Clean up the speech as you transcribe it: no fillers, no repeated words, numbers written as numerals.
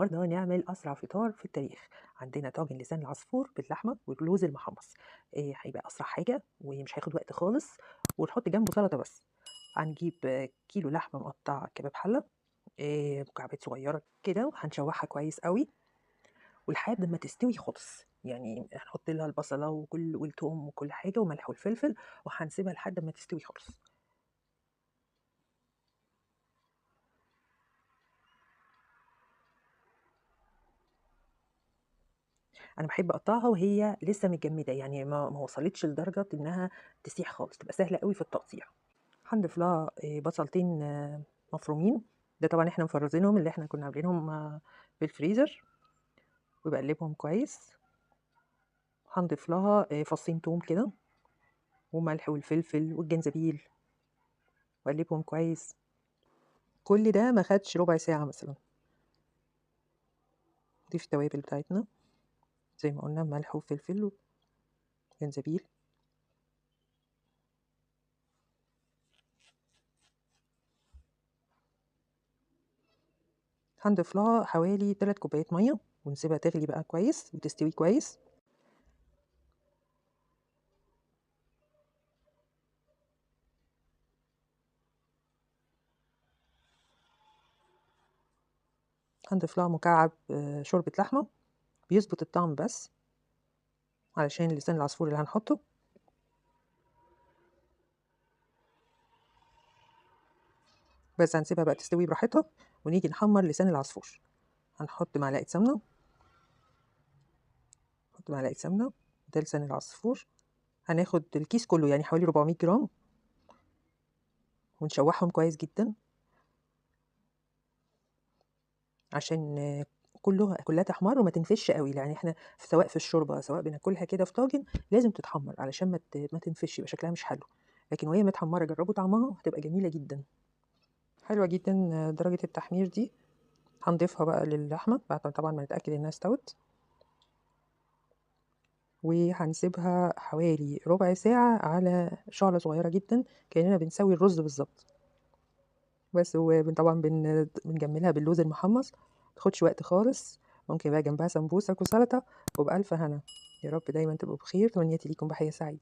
النهارده نعمل أسرع فطار في التاريخ. عندنا طاجن لسان العصفور باللحمة واللوز المحمص. هيبقى أسرع حاجة ومش هياخد وقت خالص، ونحط جنبه سلطة بس. هنجيب كيلو لحمة مقطعة كباب حلة، مكعبات صغيرة كده، وهنشوحها كويس قوي ولحد ما تستوي خالص. يعني هنحط لها البصلة والثوم وكل حاجة وملح والفلفل، وهنسيبها لحد ما تستوي خالص. أنا باحب أقطّعها وهي لسه متجمّدة، يعني ما وصلتش لدرجة إنها تسيح خالص، تبقى سهلة أوي في التقطيع. هنضيف لها بصلتين مفرومين، ده طبعًا إحنا مفرّزينهم، اللي إحنا كنا عاملينهم في الفريزر، وباقلّبهم كويس. هنضيف لها فصّين توم كده، وملح والفلفل والجنزبيل، واقلّبهم كويس. كل ده ما خدش ربع ساعة مثلًا. نضيف التوابل بتاعتنا زي ما قُلنا ملح وفلفل وجنزبيل. هنضيف لها حوالي 3 كوبايات مَيّة، ونسيبها تغلي بقى كويس وتستوي كويس. هنضيف لها مكعب شوربة لحمة بيضبط الطعم بس، علشان لسان العصفور اللي هنحطه. بس هنسيبها بقى تستوي براحتها، ونيجي نحمّر لسان العصفور. هنحط معلقة سمنة، نحط معلقة سمنة، ده لسان العصفور. هناخد الكيس كله يعني حوالي 400 جرام، ونشوحهم كويس جدًا عشان كلها تحمر وما تنفش أوي، يعني إحنا سواء في الشوربة سواء بناكلها كده في طاجن لازم تتحمر علشان ما تنفش، يبقى شكلها مش حلو. لكن وهي متحمرة جربوا طعمها هتبقى جميلة جدًا. حلوة جدًا درجة التحمير دي. هنضيفها بقى للحمة بعد طبعًا ما نتأكد إنها استوت، وهنسيبها حوالي ربع ساعة على شعلة صغيرة جدًا، كأننا بنسوي الرز بالضبط. بس طبعًا بنجملها باللوز المحمص، ما تاخدش وقت خالص. ممكن بقى جنبها سمبوسك وسلطة وبألف هنا. يا رب دايمًا تبقوا بخير، تمنياتي ليكم بحياة سعيدة.